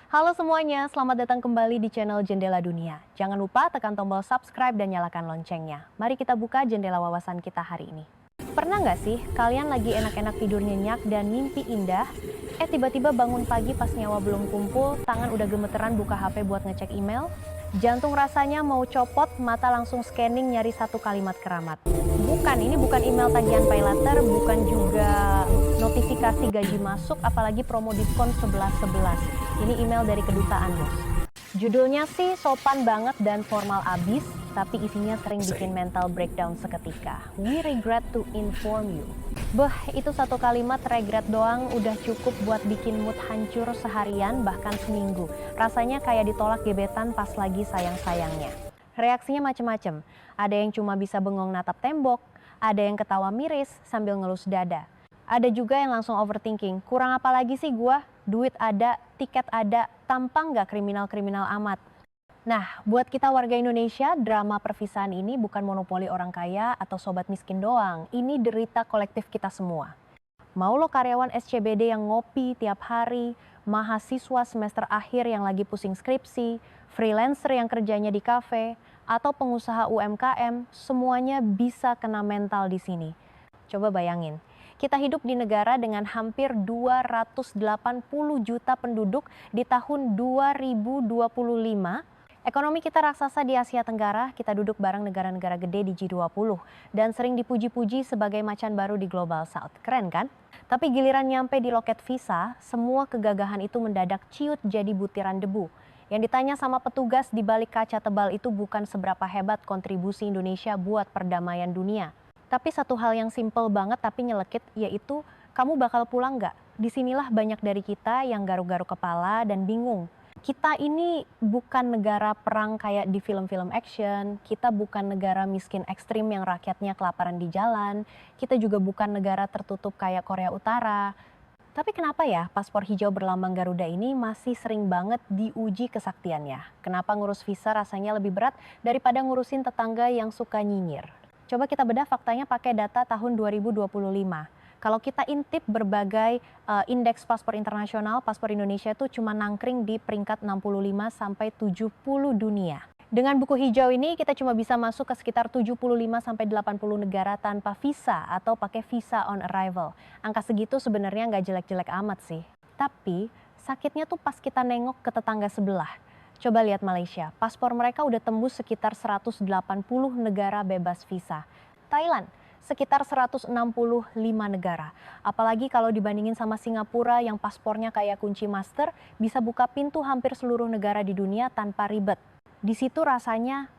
Halo semuanya, selamat datang kembali di channel Jendela Dunia. Jangan lupa tekan tombol subscribe dan nyalakan loncengnya. Mari kita buka jendela wawasan kita hari ini. Pernah nggak sih kalian lagi enak-enak tidur nyenyak dan mimpi indah? Tiba-tiba bangun pagi pas nyawa belum kumpul, tangan udah gemeteran buka HP buat ngecek email? Jantung rasanya mau copot, mata langsung scanning nyari satu kalimat keramat. Bukan, ini bukan email tagihan pay later, bukan juga notifikasi gaji masuk, apalagi promo diskon 11.11. Ini email dari kedutaan, bos. Judulnya sih sopan banget dan formal abis, tapi isinya sering bikin mental breakdown seketika. We regret to inform you. Itu satu kalimat regret doang udah cukup buat bikin mood hancur seharian bahkan seminggu. Rasanya kayak ditolak gebetan pas lagi sayang-sayangnya. Reaksinya macem-macem. Ada yang cuma bisa bengong natap tembok, ada yang ketawa miris sambil ngelus dada. Ada juga yang langsung overthinking, kurang apa lagi sih gua? Duit ada, tiket ada, tampang nggak kriminal-kriminal amat. Nah, buat kita warga Indonesia, drama perpisahan ini bukan monopoli orang kaya atau sobat miskin doang. Ini derita kolektif kita semua. Mau lo karyawan SCBD yang ngopi tiap hari, mahasiswa semester akhir yang lagi pusing skripsi, freelancer yang kerjanya di kafe, atau pengusaha UMKM, semuanya bisa kena mental di sini. Coba bayangin. Kita hidup di negara dengan hampir 280 juta penduduk di tahun 2025. Ekonomi kita raksasa di Asia Tenggara, kita duduk bareng negara-negara gede di G20 dan sering dipuji-puji sebagai macan baru di Global South. Keren kan? Tapi giliran nyampe di loket visa, semua kegagahan itu mendadak ciut jadi butiran debu. Yang ditanya sama petugas di balik kaca tebal itu bukan seberapa hebat kontribusi Indonesia buat perdamaian dunia. Tapi satu hal yang simpel banget tapi nyelekit, yaitu kamu bakal pulang nggak? Disinilah banyak dari kita yang garuk-garuk kepala dan bingung. Kita ini bukan negara perang kayak di film-film action, kita bukan negara miskin ekstrim yang rakyatnya kelaparan di jalan, kita juga bukan negara tertutup kayak Korea Utara. Tapi kenapa ya paspor hijau berlambang Garuda ini masih sering banget diuji kesaktiannya? Kenapa ngurus visa rasanya lebih berat daripada ngurusin tetangga yang suka nyinyir? Coba kita bedah faktanya pakai data tahun 2025. Kalau kita intip berbagai indeks paspor internasional, paspor Indonesia itu cuma nangkring di peringkat 65 sampai 70 dunia. Dengan buku hijau ini kita cuma bisa masuk ke sekitar 75 sampai 80 negara tanpa visa atau pakai visa on arrival. Angka segitu sebenarnya nggak jelek-jelek amat sih. Tapi sakitnya tuh pas kita nengok ke tetangga sebelah. Coba lihat Malaysia, paspor mereka udah tembus sekitar 180 negara bebas visa. Thailand, sekitar 165 negara. Apalagi kalau dibandingin sama Singapura yang paspornya kayak kunci master, bisa buka pintu hampir seluruh negara di dunia tanpa ribet. Di situ rasanya,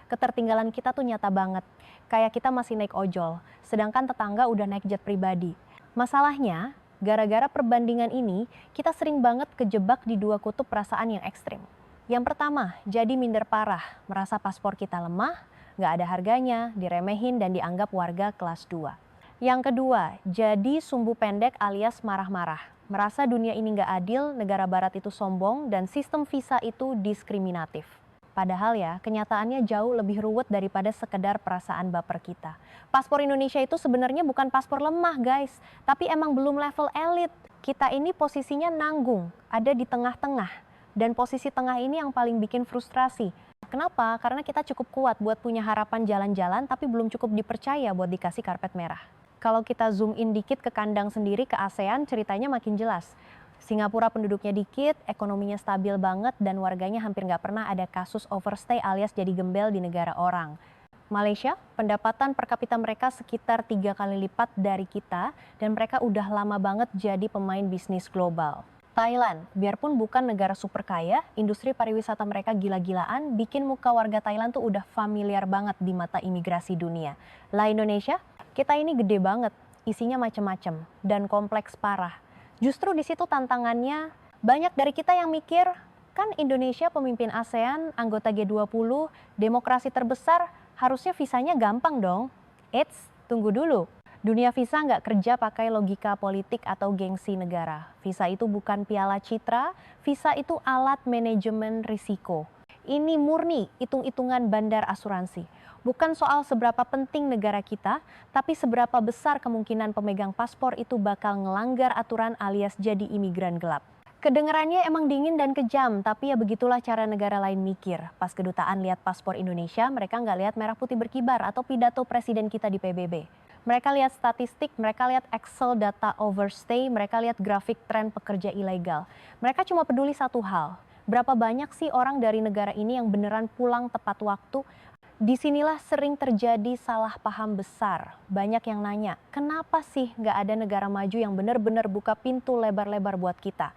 ketertinggalan kita tuh nyata banget. Kayak kita masih naik ojol, sedangkan tetangga udah naik jet pribadi. Masalahnya, gara-gara perbandingan ini, kita sering banget kejebak di dua kutub perasaan yang ekstrim. Yang pertama, jadi minder parah, merasa paspor kita lemah, nggak ada harganya, diremehin dan dianggap warga kelas 2. Yang kedua, jadi sumbu pendek alias marah-marah, merasa dunia ini nggak adil, negara barat itu sombong, dan sistem visa itu diskriminatif. Padahal ya, kenyataannya jauh lebih ruwet daripada sekedar perasaan baper kita. Paspor Indonesia itu sebenarnya bukan paspor lemah guys, tapi emang belum level elit. Kita ini posisinya nanggung, ada di tengah-tengah. Dan posisi tengah ini yang paling bikin frustrasi. Kenapa? Karena kita cukup kuat buat punya harapan jalan-jalan, tapi belum cukup dipercaya buat dikasih karpet merah. Kalau kita zoom in dikit ke kandang sendiri, ke ASEAN, ceritanya makin jelas. Singapura penduduknya dikit, ekonominya stabil banget, dan warganya hampir nggak pernah ada kasus overstay alias jadi gembel di negara orang. Malaysia, pendapatan per kapita mereka sekitar 3 kali lipat dari kita, dan mereka udah lama banget jadi pemain bisnis global. Thailand, biarpun bukan negara super kaya, industri pariwisata mereka gila-gilaan, bikin muka warga Thailand tuh udah familiar banget di mata imigrasi dunia. Lah Indonesia, kita ini gede banget, isinya macem-macem, dan kompleks parah. Justru di situ tantangannya, banyak dari kita yang mikir, kan Indonesia pemimpin ASEAN, anggota G20, demokrasi terbesar, harusnya visanya gampang dong. Eits, tunggu dulu. Dunia visa nggak kerja pakai logika politik atau gengsi negara. Visa itu bukan piala citra, visa itu alat manajemen risiko. Ini murni hitung-hitungan bandar asuransi. Bukan soal seberapa penting negara kita, tapi seberapa besar kemungkinan pemegang paspor itu bakal ngelanggar aturan alias jadi imigran gelap. Kedengarannya emang dingin dan kejam, tapi ya begitulah cara negara lain mikir. Pas kedutaan lihat paspor Indonesia, mereka nggak lihat merah putih berkibar atau pidato presiden kita di PBB. Mereka lihat statistik, mereka lihat Excel data overstay, mereka lihat grafik tren pekerja ilegal. Mereka cuma peduli satu hal, berapa banyak sih orang dari negara ini yang beneran pulang tepat waktu. Disinilah sering terjadi salah paham besar. Banyak yang nanya, kenapa sih nggak ada negara maju yang benar-benar buka pintu lebar-lebar buat kita?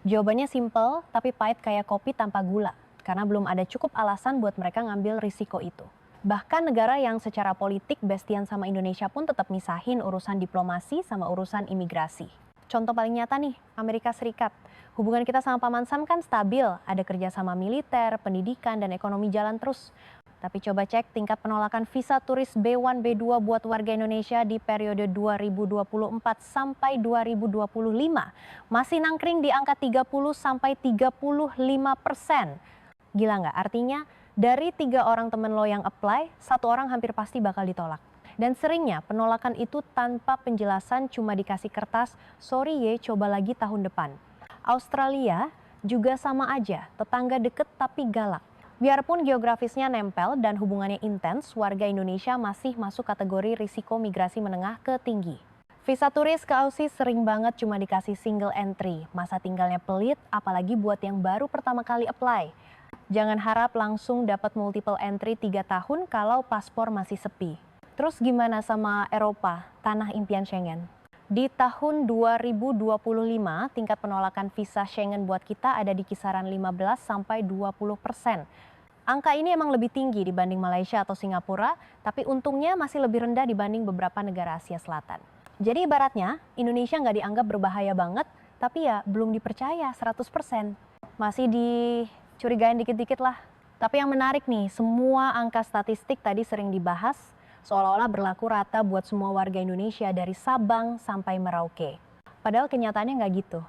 Jawabannya simpel, tapi pahit kayak kopi tanpa gula. Karena belum ada cukup alasan buat mereka ngambil risiko itu. Bahkan negara yang secara politik bestian sama Indonesia pun tetap misahin urusan diplomasi sama urusan imigrasi. Contoh paling nyata nih, Amerika Serikat. Hubungan kita sama Paman Sam kan stabil, ada kerjasama militer, pendidikan, dan ekonomi jalan terus. Tapi coba cek tingkat penolakan visa turis B1, B2 buat warga Indonesia di periode 2024 sampai 2025. Masih nangkring di angka 30 sampai 35%. Gila nggak? Artinya dari 3 orang temen lo yang apply, 1 orang hampir pasti bakal ditolak. Dan seringnya penolakan itu tanpa penjelasan, cuma dikasih kertas, sorry ye, coba lagi tahun depan. Australia juga sama aja, tetangga deket tapi galak. Biarpun geografisnya nempel dan hubungannya intens, warga Indonesia masih masuk kategori risiko migrasi menengah ke tinggi. Visa turis ke Aussie sering banget cuma dikasih single entry, masa tinggalnya pelit, apalagi buat yang baru pertama kali apply. Jangan harap langsung dapat multiple entry 3 tahun kalau paspor masih sepi. Terus gimana sama Eropa, tanah impian Schengen? Di tahun 2025, tingkat penolakan visa Schengen buat kita ada di kisaran 15 sampai 20%. Angka ini emang lebih tinggi dibanding Malaysia atau Singapura, tapi untungnya masih lebih rendah dibanding beberapa negara Asia Selatan. Jadi ibaratnya, Indonesia nggak dianggap berbahaya banget, tapi ya belum dipercaya 100%. Masih dicurigain dikit-dikit lah. Tapi yang menarik nih, semua angka statistik tadi sering dibahas, seolah-olah berlaku rata buat semua warga Indonesia dari Sabang sampai Merauke. Padahal kenyataannya nggak gitu.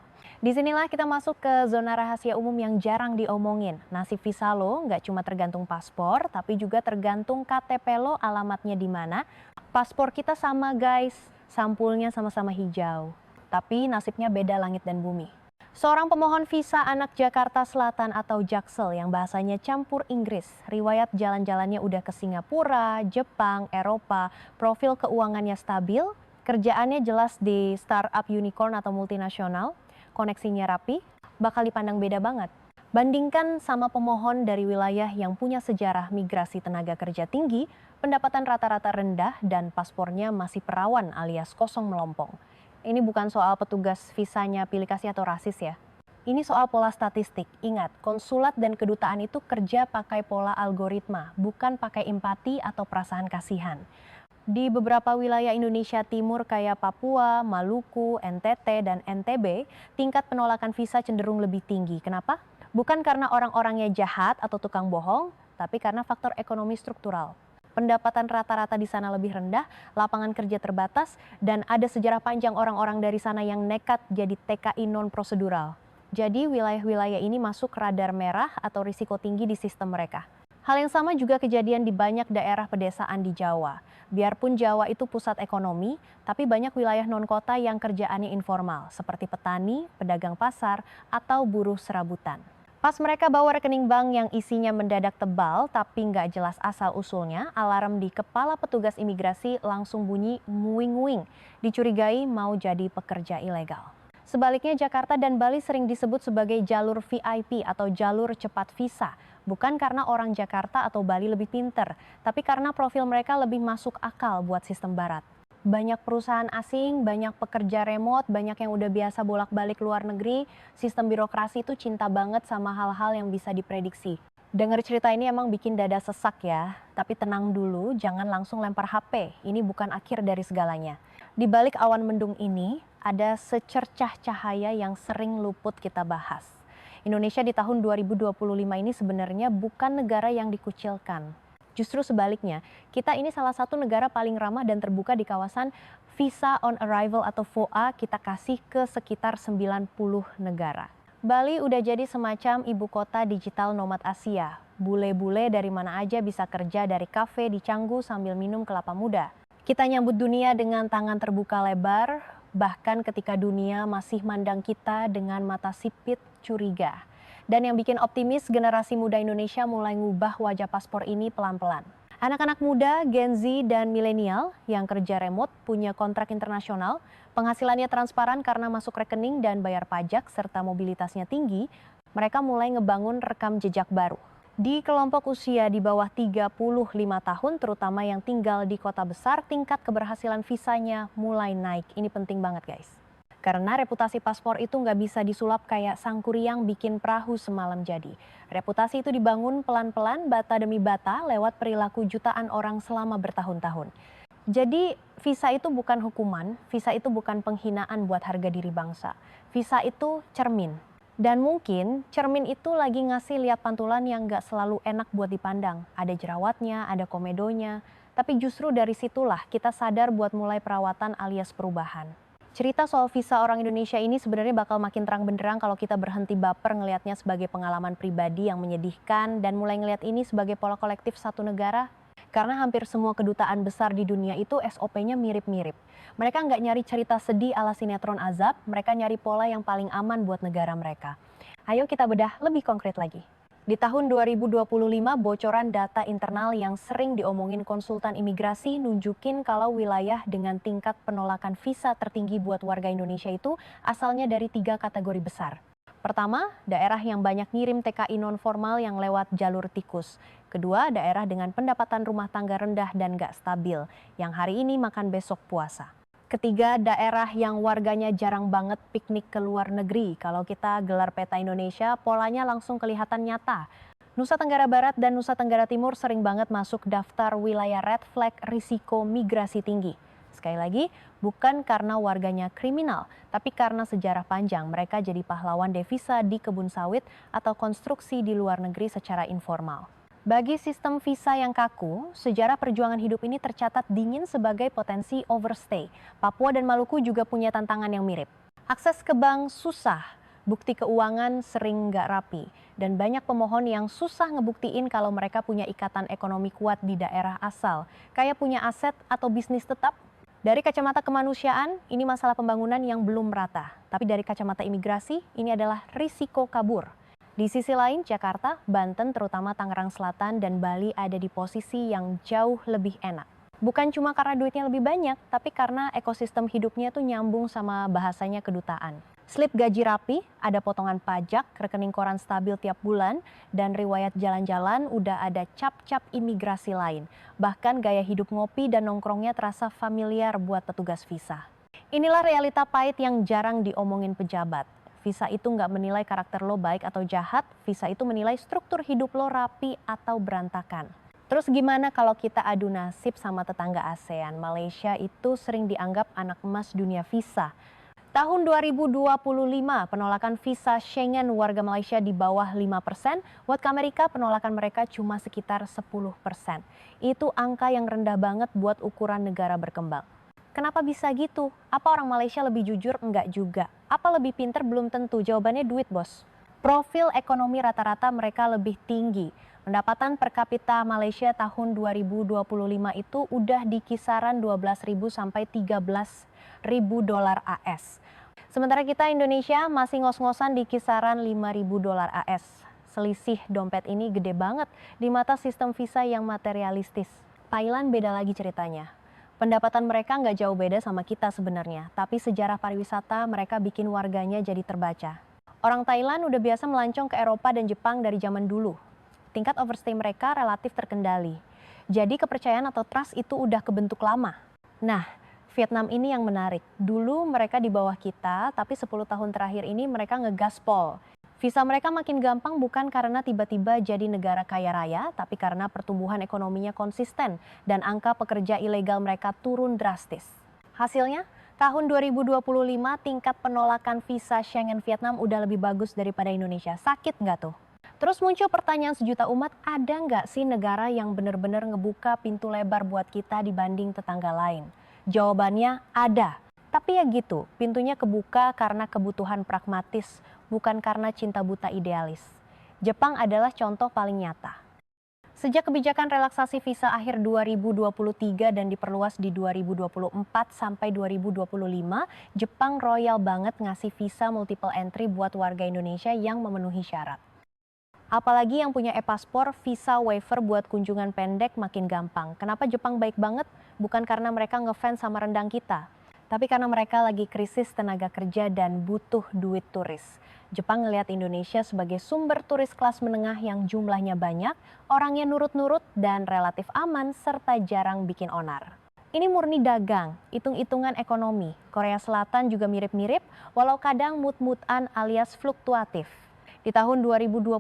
Disinilah kita masuk ke zona rahasia umum yang jarang diomongin. Nasib visa lo nggak cuma tergantung paspor, tapi juga tergantung KTP lo alamatnya di mana. Paspor kita sama guys, sampulnya sama-sama hijau. Tapi nasibnya beda langit dan bumi. Seorang pemohon visa anak Jakarta Selatan atau Jaksel yang bahasanya campur Inggris, riwayat jalan-jalannya udah ke Singapura, Jepang, Eropa, profil keuangannya stabil, kerjaannya jelas di startup unicorn atau multinasional, koneksinya rapi, bakal dipandang beda banget. Bandingkan sama pemohon dari wilayah yang punya sejarah migrasi tenaga kerja tinggi, pendapatan rata-rata rendah dan paspornya masih perawan alias kosong melompong. Ini bukan soal petugas visanya pilih kasih atau rasis ya. Ini soal pola statistik. Ingat, konsulat dan kedutaan itu kerja pakai pola algoritma, bukan pakai empati atau perasaan kasihan. Di beberapa wilayah Indonesia Timur kayak Papua, Maluku, NTT, dan NTB, tingkat penolakan visa cenderung lebih tinggi. Kenapa? Bukan karena orang-orangnya jahat atau tukang bohong, tapi karena faktor ekonomi struktural. Pendapatan rata-rata di sana lebih rendah, lapangan kerja terbatas, dan ada sejarah panjang orang-orang dari sana yang nekat jadi TKI non-prosedural. Jadi wilayah-wilayah ini masuk radar merah atau risiko tinggi di sistem mereka. Hal yang sama juga kejadian di banyak daerah pedesaan di Jawa. Biarpun Jawa itu pusat ekonomi, tapi banyak wilayah non-kota yang kerjaannya informal, seperti petani, pedagang pasar, atau buruh serabutan. Pas mereka bawa rekening bank yang isinya mendadak tebal tapi nggak jelas asal-usulnya, alarm di kepala petugas imigrasi langsung bunyi nguing-nguing, dicurigai mau jadi pekerja ilegal. Sebaliknya Jakarta dan Bali sering disebut sebagai jalur VIP atau jalur cepat visa, bukan karena orang Jakarta atau Bali lebih pinter, tapi karena profil mereka lebih masuk akal buat sistem barat. Banyak perusahaan asing, banyak pekerja remote, banyak yang udah biasa bolak-balik luar negeri, sistem birokrasi itu cinta banget sama hal-hal yang bisa diprediksi. Dengar cerita ini emang bikin dada sesak ya, tapi tenang dulu, jangan langsung lempar HP, ini bukan akhir dari segalanya. Di balik awan mendung ini, ada secercah cahaya yang sering luput kita bahas. Indonesia di tahun 2025 ini sebenarnya bukan negara yang dikucilkan. Justru sebaliknya, kita ini salah satu negara paling ramah dan terbuka di kawasan Visa on Arrival atau VOA kita kasih ke sekitar 90 negara. Bali udah jadi semacam ibu kota digital nomad Asia. Bule-bule dari mana aja bisa kerja dari kafe di Canggu sambil minum kelapa muda. Kita nyambut dunia dengan tangan terbuka lebar, bahkan ketika dunia masih mandang kita dengan mata sipit curiga. Dan yang bikin optimis, generasi muda Indonesia mulai ngubah wajah paspor ini pelan-pelan. Anak-anak muda, Gen Z, dan milenial yang kerja remote punya kontrak internasional, penghasilannya transparan karena masuk rekening dan bayar pajak, serta mobilitasnya tinggi, mereka mulai ngebangun rekam jejak baru. Di kelompok usia di bawah 35 tahun, terutama yang tinggal di kota besar, tingkat keberhasilan visanya mulai naik. Ini penting banget guys. Karena reputasi paspor itu nggak bisa disulap kayak sangkuriang bikin perahu semalam jadi. Reputasi itu dibangun pelan-pelan, bata demi bata, lewat perilaku jutaan orang selama bertahun-tahun. Jadi visa itu bukan hukuman, visa itu bukan penghinaan buat harga diri bangsa. Visa itu cermin. Dan mungkin cermin itu lagi ngasih lihat pantulan yang gak selalu enak buat dipandang. Ada jerawatnya, ada komedonya. Tapi justru dari situlah kita sadar buat mulai perawatan alias perubahan. Cerita soal visa orang Indonesia ini sebenarnya bakal makin terang benderang kalau kita berhenti baper ngelihatnya sebagai pengalaman pribadi yang menyedihkan dan mulai ngelihat ini sebagai pola kolektif satu negara. Karena hampir semua kedutaan besar di dunia itu SOP-nya mirip-mirip. Mereka nggak nyari cerita sedih ala sinetron azab, mereka nyari pola yang paling aman buat negara mereka. Ayo kita bedah lebih konkret lagi. Di tahun 2025, bocoran data internal yang sering diomongin konsultan imigrasi nunjukin kalau wilayah dengan tingkat penolakan visa tertinggi buat warga Indonesia itu asalnya dari 3 kategori besar. Pertama, daerah yang banyak ngirim TKI non-formal yang lewat jalur tikus. Kedua, daerah dengan pendapatan rumah tangga rendah dan gak stabil, yang hari ini makan besok puasa. Ketiga, daerah yang warganya jarang banget piknik ke luar negeri. Kalau kita gelar peta Indonesia, polanya langsung kelihatan nyata. Nusa Tenggara Barat dan Nusa Tenggara Timur sering banget masuk daftar wilayah red flag risiko migrasi tinggi. Sekali lagi, bukan karena warganya kriminal, tapi karena sejarah panjang mereka jadi pahlawan devisa di kebun sawit atau konstruksi di luar negeri secara informal. Bagi sistem visa yang kaku, sejarah perjuangan hidup ini tercatat dingin sebagai potensi overstay. Papua dan Maluku juga punya tantangan yang mirip. Akses ke bank susah, bukti keuangan sering nggak rapi, dan banyak pemohon yang susah ngebuktiin kalau mereka punya ikatan ekonomi kuat di daerah asal, kayak punya aset atau bisnis tetap. Dari kacamata kemanusiaan, ini masalah pembangunan yang belum merata. Tapi dari kacamata imigrasi, ini adalah risiko kabur. Di sisi lain, Jakarta, Banten, terutama Tangerang Selatan, dan Bali ada di posisi yang jauh lebih enak. Bukan cuma karena duitnya lebih banyak, tapi karena ekosistem hidupnya tuh nyambung sama bahasanya kedutaan. Slip gaji rapi, ada potongan pajak, rekening koran stabil tiap bulan, dan riwayat jalan-jalan udah ada cap-cap imigrasi lain. Bahkan gaya hidup ngopi dan nongkrongnya terasa familiar buat petugas visa. Inilah realita pahit yang jarang diomongin pejabat. Visa itu nggak menilai karakter lo baik atau jahat, visa itu menilai struktur hidup lo rapi atau berantakan. Terus gimana kalau kita adu nasib sama tetangga ASEAN? Malaysia itu sering dianggap anak emas dunia visa. Tahun 2025, penolakan visa Schengen warga Malaysia di bawah 5%, ke Amerika penolakan mereka cuma sekitar 10%. Itu angka yang rendah banget buat ukuran negara berkembang. Kenapa bisa gitu? Apa orang Malaysia lebih jujur? Enggak juga. Apa lebih pinter? Belum tentu. Jawabannya duit, bos. Profil ekonomi rata-rata mereka lebih tinggi. Pendapatan per kapita Malaysia tahun 2025 itu udah di kisaran 12.000 sampai 13.000 dolar AS. Sementara kita Indonesia masih ngos-ngosan di kisaran 5.000 dolar AS. Selisih dompet ini gede banget di mata sistem visa yang materialistis. Thailand beda lagi ceritanya. Pendapatan mereka nggak jauh beda sama kita sebenarnya, tapi sejarah pariwisata mereka bikin warganya jadi terbaca. Orang Thailand udah biasa melancong ke Eropa dan Jepang dari zaman dulu. Tingkat overstay mereka relatif terkendali. Jadi kepercayaan atau trust itu udah kebentuk lama. Nah, Vietnam ini yang menarik. Dulu mereka di bawah kita, tapi 10 tahun terakhir ini mereka ngegaspol. Visa mereka makin gampang bukan karena tiba-tiba jadi negara kaya raya, tapi karena pertumbuhan ekonominya konsisten dan angka pekerja ilegal mereka turun drastis. Hasilnya, tahun 2025 tingkat penolakan visa Schengen Vietnam udah lebih bagus daripada Indonesia. Sakit nggak tuh? Terus muncul pertanyaan sejuta umat, ada nggak sih negara yang benar-benar ngebuka pintu lebar buat kita dibanding tetangga lain? Jawabannya ada. Tapi ya gitu, pintunya kebuka karena kebutuhan pragmatis, bukan karena cinta buta idealis. Jepang adalah contoh paling nyata. Sejak kebijakan relaksasi visa akhir 2023 dan diperluas di 2024 sampai 2025, Jepang royal banget ngasih visa multiple entry buat warga Indonesia yang memenuhi syarat. Apalagi yang punya e-paspor, visa waiver buat kunjungan pendek makin gampang. Kenapa Jepang baik banget? Bukan karena mereka ngefans sama rendang kita, tapi karena mereka lagi krisis tenaga kerja dan butuh duit turis. Jepang ngelihat Indonesia sebagai sumber turis kelas menengah yang jumlahnya banyak, orangnya nurut-nurut dan relatif aman serta jarang bikin onar. Ini murni dagang, hitung-hitungan ekonomi. Korea Selatan juga mirip-mirip, walau kadang mut-mutan alias fluktuatif. Di tahun 2025,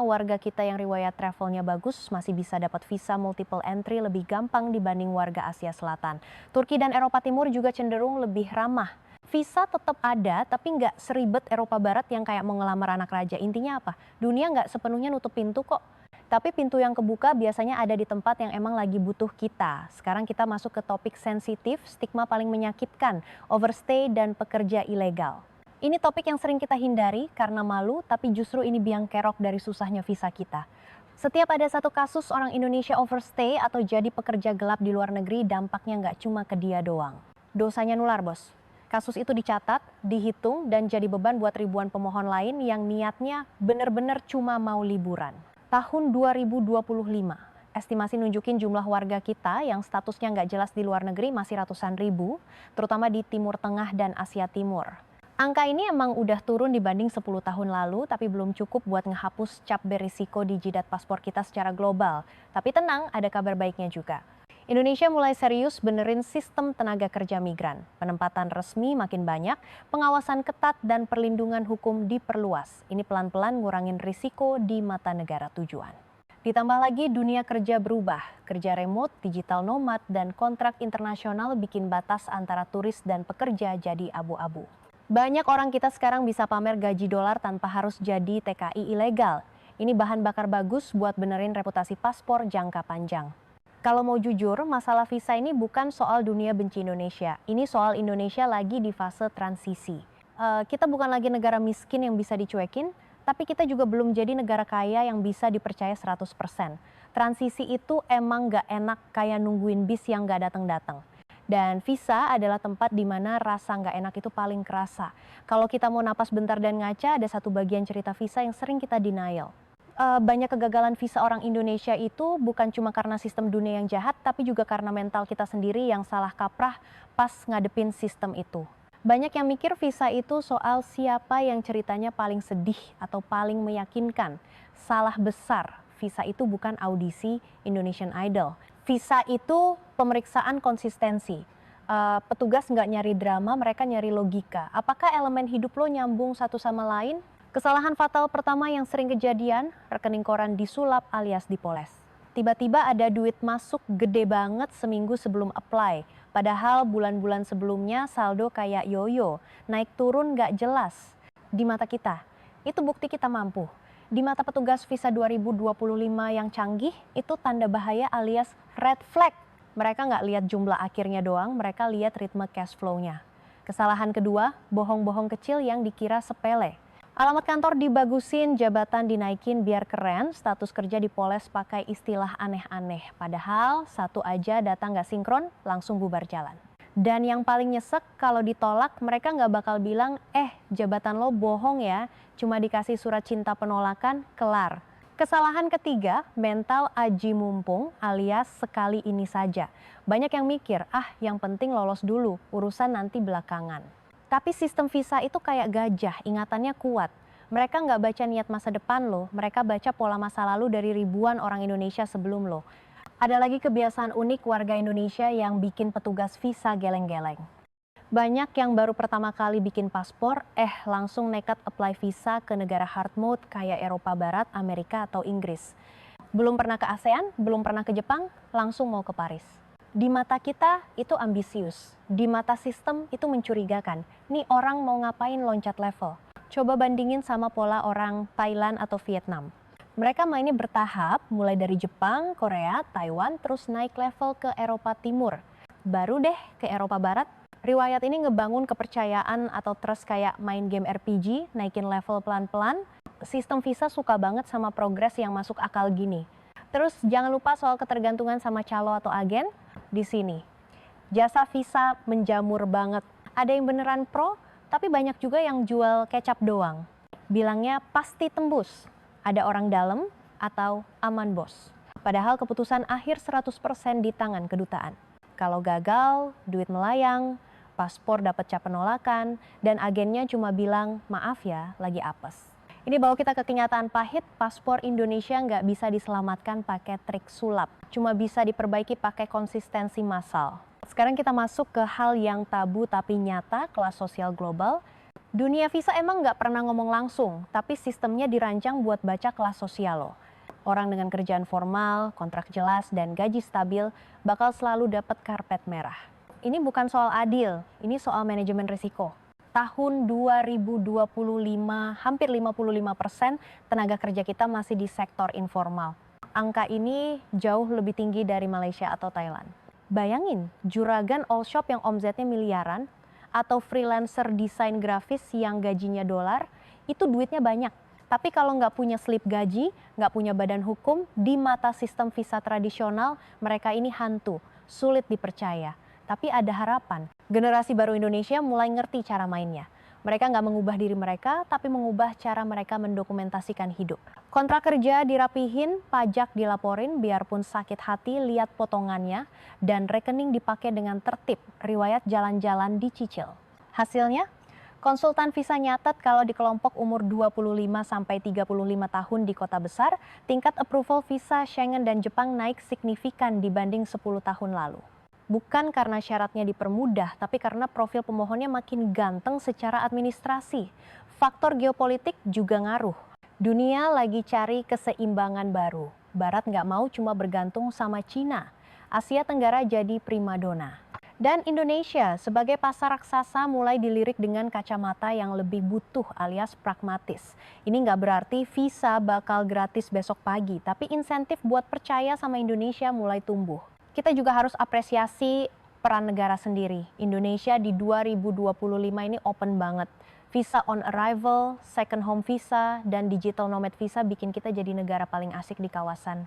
warga kita yang riwayat travelnya bagus masih bisa dapat visa multiple entry lebih gampang dibanding warga Asia Selatan. Turki dan Eropa Timur juga cenderung lebih ramah. Visa tetap ada, tapi nggak seribet Eropa Barat yang kayak mau ngelamar anak raja. Intinya apa? Dunia nggak sepenuhnya nutup pintu kok. Tapi pintu yang kebuka biasanya ada di tempat yang emang lagi butuh kita. Sekarang kita masuk ke topik sensitif, stigma paling menyakitkan, overstay dan pekerja ilegal. Ini topik yang sering kita hindari karena malu, tapi justru ini biang kerok dari susahnya visa kita. Setiap ada satu kasus orang Indonesia overstay atau jadi pekerja gelap di luar negeri, dampaknya nggak cuma ke dia doang. Dosanya nular, bos. Kasus itu dicatat, dihitung, dan jadi beban buat ribuan pemohon lain yang niatnya benar-benar cuma mau liburan. Tahun 2025, estimasi nunjukin jumlah warga kita yang statusnya nggak jelas di luar negeri masih ratusan ribu, terutama di Timur Tengah dan Asia Timur. Angka ini emang udah turun dibanding 10 tahun lalu, tapi belum cukup buat ngehapus cap berisiko di jidat paspor kita secara global. Tapi tenang, ada kabar baiknya juga. Indonesia mulai serius benerin sistem tenaga kerja migran. Penempatan resmi makin banyak, pengawasan ketat dan perlindungan hukum diperluas. Ini pelan-pelan ngurangin risiko di mata negara tujuan. Ditambah lagi dunia kerja berubah, kerja remote, digital nomad, dan kontrak internasional bikin batas antara turis dan pekerja jadi abu-abu. Banyak orang kita sekarang bisa pamer gaji dolar tanpa harus jadi TKI ilegal. Ini bahan bakar bagus buat benerin reputasi paspor jangka panjang. Kalau mau jujur, masalah visa ini bukan soal dunia benci Indonesia. Ini soal Indonesia lagi di fase transisi. Kita bukan lagi negara miskin yang bisa dicuekin, tapi kita juga belum jadi negara kaya yang bisa dipercaya 100%. Transisi itu emang gak enak kayak nungguin bis yang gak datang-datang. Dan visa adalah tempat di mana rasa nggak enak itu paling kerasa. Kalau kita mau napas bentar dan ngaca, ada satu bagian cerita visa yang sering kita denial. Banyak kegagalan visa orang Indonesia itu bukan cuma karena sistem dunia yang jahat, tapi juga karena mental kita sendiri yang salah kaprah pas ngadepin sistem itu. Banyak yang mikir visa itu soal siapa yang ceritanya paling sedih atau paling meyakinkan. Salah besar, visa itu bukan audisi Indonesian Idol. Visa itu pemeriksaan konsistensi. Petugas nggak nyari drama, mereka nyari logika. Apakah elemen hidup lo nyambung satu sama lain? Kesalahan fatal pertama yang sering kejadian, rekening koran disulap alias dipoles. Tiba-tiba ada duit masuk gede banget seminggu sebelum apply. Padahal bulan-bulan sebelumnya saldo kayak yoyo, naik turun nggak jelas. Di mata kita, itu bukti kita mampu. Di mata petugas visa 2025 yang canggih, itu tanda bahaya alias red flag. Mereka nggak lihat jumlah akhirnya doang, mereka lihat ritme cash flow-nya. Kesalahan kedua, bohong-bohong kecil yang dikira sepele. Alamat kantor dibagusin, jabatan dinaikin biar keren, status kerja dipoles pakai istilah aneh-aneh. Padahal satu aja data nggak sinkron, langsung bubar jalan. Dan yang paling nyesek kalau ditolak mereka nggak bakal bilang, jabatan lo bohong ya, cuma dikasih surat cinta penolakan, kelar. Kesalahan ketiga, mental aji mumpung alias sekali ini saja. Banyak yang mikir, yang penting lolos dulu, urusan nanti belakangan. Tapi sistem visa itu kayak gajah, ingatannya kuat. Mereka nggak baca niat masa depan lo, mereka baca pola masa lalu dari ribuan orang Indonesia sebelum lo. Ada lagi kebiasaan unik warga Indonesia yang bikin petugas visa geleng-geleng. Banyak yang baru pertama kali bikin paspor, langsung nekat apply visa ke negara hard mode kayak Eropa Barat, Amerika, atau Inggris. Belum pernah ke ASEAN, belum pernah ke Jepang, langsung mau ke Paris. Di mata kita itu ambisius, di mata sistem itu mencurigakan. Nih orang mau ngapain loncat level? Coba bandingin sama pola orang Thailand atau Vietnam. Mereka mainnya bertahap, mulai dari Jepang, Korea, Taiwan, terus naik level ke Eropa Timur. Baru deh ke Eropa Barat. Riwayat ini ngebangun kepercayaan atau trust kayak main game RPG, naikin level pelan-pelan. Sistem visa suka banget sama progres yang masuk akal gini. Terus jangan lupa soal ketergantungan sama calo atau agen. Di sini, jasa visa menjamur banget. Ada yang beneran pro, tapi banyak juga yang jual kecap doang. Bilangnya pasti tembus, ada orang dalam atau aman bos. Padahal keputusan akhir 100% di tangan kedutaan. Kalau gagal, duit melayang, paspor dapat cap penolakan, dan agennya cuma bilang, maaf ya, lagi apes. Ini bawa kita ke kenyataan pahit, paspor Indonesia nggak bisa diselamatkan pakai trik sulap. Cuma bisa diperbaiki pakai konsistensi massal. Sekarang kita masuk ke hal yang tabu tapi nyata, kelas sosial global. Dunia visa emang nggak pernah ngomong langsung, tapi sistemnya dirancang buat baca kelas sosial loh. Orang dengan kerjaan formal, kontrak jelas, dan gaji stabil bakal selalu dapat karpet merah. Ini bukan soal adil, ini soal manajemen risiko. Tahun 2025, hampir 55% tenaga kerja kita masih di sektor informal. Angka ini jauh lebih tinggi dari Malaysia atau Thailand. Bayangin, juragan all shop yang omzetnya miliaran, atau freelancer desain grafis yang gajinya dolar, itu duitnya banyak. Tapi kalau nggak punya slip gaji, nggak punya badan hukum, di mata sistem visa tradisional, mereka ini hantu, sulit dipercaya. Tapi ada harapan. Generasi baru Indonesia mulai ngerti cara mainnya. Mereka nggak mengubah diri mereka, tapi mengubah cara mereka mendokumentasikan hidup. Kontrak kerja dirapihin, pajak dilaporin, biarpun sakit hati lihat potongannya, dan rekening dipakai dengan tertib, riwayat jalan-jalan dicicil. Hasilnya, konsultan visa nyatet kalau di kelompok umur 25-35 tahun di kota besar, tingkat approval visa Schengen dan Jepang naik signifikan dibanding 10 tahun lalu. Bukan karena syaratnya dipermudah, tapi karena profil pemohonnya makin ganteng secara administrasi. Faktor geopolitik juga ngaruh. Dunia lagi cari keseimbangan baru. Barat nggak mau cuma bergantung sama Cina. Asia Tenggara jadi primadona. Dan Indonesia sebagai pasar raksasa mulai dilirik dengan kacamata yang lebih butuh alias pragmatis. Ini nggak berarti visa bakal gratis besok pagi, tapi insentif buat percaya sama Indonesia mulai tumbuh. Kita juga harus apresiasi peran negara sendiri. Indonesia di 2025 ini open banget. Visa on arrival, second home visa, dan digital nomad visa bikin kita jadi negara paling asik di kawasan.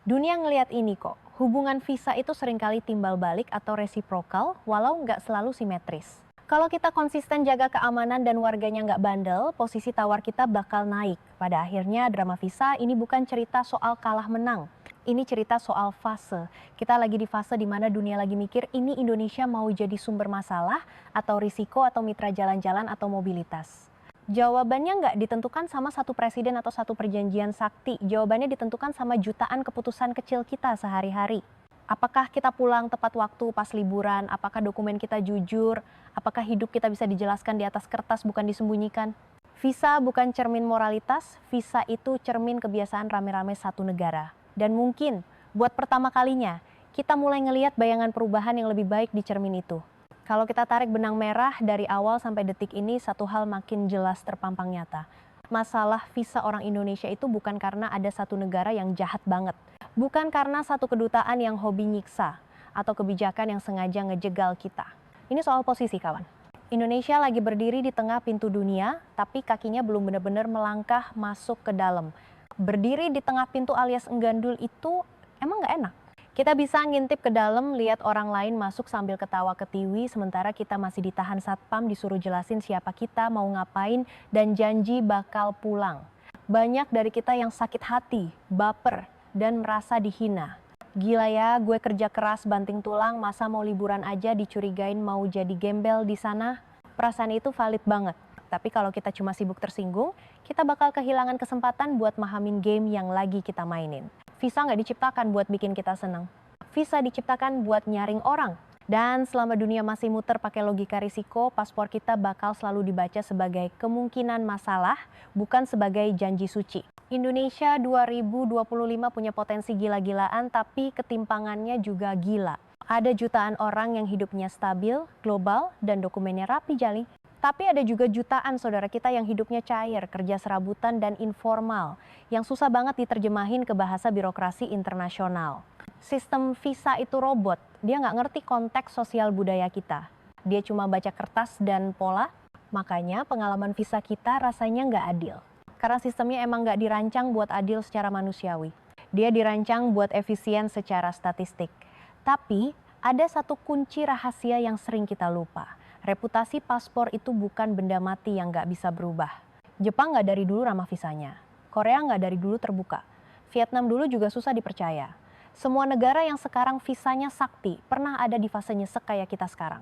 Dunia ngelihat ini kok, hubungan visa itu seringkali timbal balik atau resiprokal, walau nggak selalu simetris. Kalau kita konsisten jaga keamanan dan warganya nggak bandel, posisi tawar kita bakal naik. Pada akhirnya drama visa ini bukan cerita soal kalah menang. Ini cerita soal fase. Kita lagi di fase di mana dunia lagi mikir ini Indonesia mau jadi sumber masalah atau risiko atau mitra jalan-jalan atau mobilitas. Jawabannya nggak ditentukan sama satu presiden atau satu perjanjian sakti. Jawabannya ditentukan sama jutaan keputusan kecil kita sehari-hari. Apakah kita pulang tepat waktu pas liburan? Apakah dokumen kita jujur? Apakah hidup kita bisa dijelaskan di atas kertas bukan disembunyikan? Visa bukan cermin moralitas, visa itu cermin kebiasaan rame-rame satu negara. Dan mungkin buat pertama kalinya kita mulai ngelihat bayangan perubahan yang lebih baik di cermin itu. Kalau kita tarik benang merah dari awal sampai detik ini, satu hal makin jelas terpampang nyata. Masalah visa orang Indonesia itu bukan karena ada satu negara yang jahat banget. Bukan karena satu kedutaan yang hobi nyiksa atau kebijakan yang sengaja ngejegal kita. Ini soal posisi kawan. Indonesia lagi berdiri di tengah pintu dunia, tapi kakinya belum benar-benar melangkah masuk ke dalam. Berdiri di tengah pintu alias enggandul itu emang nggak enak. Kita bisa ngintip ke dalam, lihat orang lain masuk sambil ketawa ketiwi, sementara kita masih ditahan satpam, disuruh jelasin siapa kita, mau ngapain, dan janji bakal pulang. Banyak dari kita yang sakit hati, baper, dan merasa dihina. Gila ya, gue kerja keras banting tulang, masa mau liburan aja dicurigain mau jadi gembel di sana? Perasaan itu valid banget. Tapi kalau kita cuma sibuk tersinggung, kita bakal kehilangan kesempatan buat mahamin game yang lagi kita mainin. Visa nggak diciptakan buat bikin kita senang. Visa diciptakan buat nyaring orang. Dan selama dunia masih muter pakai logika risiko, paspor kita bakal selalu dibaca sebagai kemungkinan masalah, bukan sebagai janji suci. Indonesia 2025 punya potensi gila-gilaan, tapi ketimpangannya juga gila. Ada jutaan orang yang hidupnya stabil, global, dan dokumennya rapi jali. Tapi ada juga jutaan saudara kita yang hidupnya cair, kerja serabutan dan informal, yang susah banget diterjemahin ke bahasa birokrasi internasional. Sistem visa itu robot, dia nggak ngerti konteks sosial budaya kita. Dia cuma baca kertas dan pola, makanya pengalaman visa kita rasanya nggak adil. Karena sistemnya emang nggak dirancang buat adil secara manusiawi. Dia dirancang buat efisien secara statistik. Tapi ada satu kunci rahasia yang sering kita lupa. Reputasi paspor itu bukan benda mati yang nggak bisa berubah. Jepang nggak dari dulu ramah visanya. Korea nggak dari dulu terbuka. Vietnam dulu juga susah dipercaya. Semua negara yang sekarang visanya sakti pernah ada di fase nyesek kayak kita sekarang.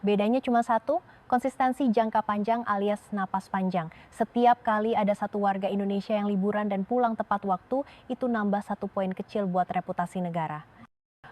Bedanya cuma satu, konsistensi jangka panjang alias napas panjang. Setiap kali ada satu warga Indonesia yang liburan dan pulang tepat waktu, itu nambah 1 poin kecil buat reputasi negara.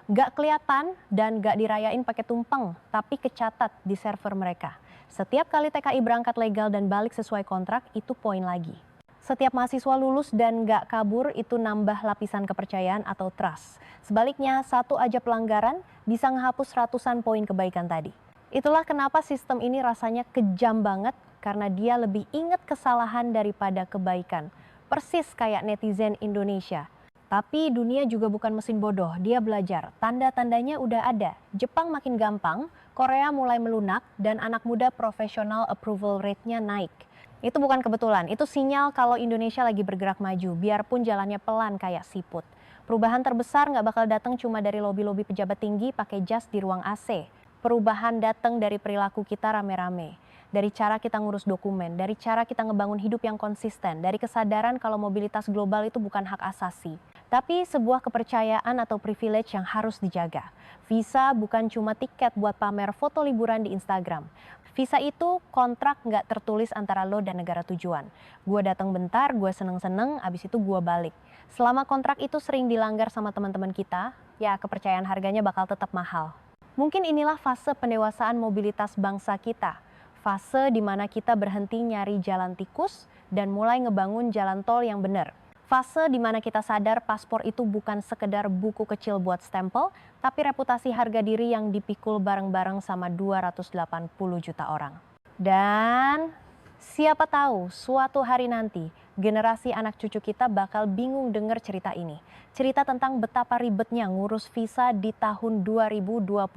Gak kelihatan dan gak dirayain pakai tumpeng, tapi kecatat di server mereka. Setiap kali TKI berangkat legal dan balik sesuai kontrak, itu poin lagi. Setiap mahasiswa lulus dan gak kabur, itu nambah lapisan kepercayaan atau trust. Sebaliknya, satu aja pelanggaran bisa menghapus ratusan poin kebaikan tadi. Itulah kenapa sistem ini rasanya kejam banget, karena dia lebih ingat kesalahan daripada kebaikan. Persis kayak netizen Indonesia. Tapi dunia juga bukan mesin bodoh, dia belajar. Tanda-tandanya udah ada. Jepang makin gampang, Korea mulai melunak, dan anak muda profesional approval rate-nya naik. Itu bukan kebetulan, itu sinyal kalau Indonesia lagi bergerak maju, biarpun jalannya pelan kayak siput. Perubahan terbesar nggak bakal datang cuma dari lobi-lobi pejabat tinggi pakai jas di ruang AC. Perubahan datang dari perilaku kita rame-rame. Dari cara kita ngurus dokumen, dari cara kita ngebangun hidup yang konsisten, dari kesadaran kalau mobilitas global itu bukan hak asasi. Tapi sebuah kepercayaan atau privilege yang harus dijaga. Visa bukan cuma tiket buat pamer foto liburan di Instagram. Visa itu kontrak nggak tertulis antara lo dan negara tujuan. Gue datang bentar, gue seneng-seneng, abis itu gue balik. Selama kontrak itu sering dilanggar sama teman-teman kita, ya kepercayaan harganya bakal tetap mahal. Mungkin inilah fase pendewasaan mobilitas bangsa kita. Fase di mana kita berhenti nyari jalan tikus dan mulai ngebangun jalan tol yang benar. Fase di mana kita sadar paspor itu bukan sekedar buku kecil buat stempel, tapi reputasi harga diri yang dipikul bareng-bareng sama 280 juta orang. Dan siapa tahu suatu hari nanti generasi anak cucu kita bakal bingung denger cerita ini. Cerita tentang betapa ribetnya ngurus visa di tahun 2025.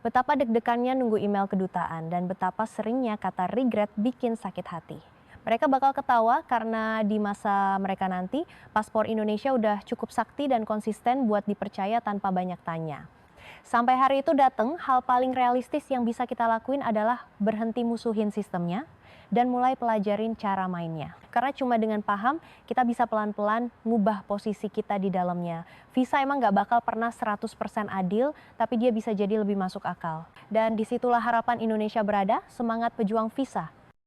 Betapa deg-degannya nunggu email kedutaan dan betapa seringnya kata regret bikin sakit hati. Mereka bakal ketawa karena di masa mereka nanti paspor Indonesia udah cukup sakti dan konsisten buat dipercaya tanpa banyak tanya. Sampai hari itu datang, hal paling realistis yang bisa kita lakuin adalah berhenti musuhin sistemnya dan mulai pelajarin cara mainnya. Karena cuma dengan paham, kita bisa pelan-pelan ngubah posisi kita di dalamnya. Visa emang gak bakal pernah 100% adil, tapi dia bisa jadi lebih masuk akal. Dan disitulah harapan Indonesia berada, semangat pejuang visa.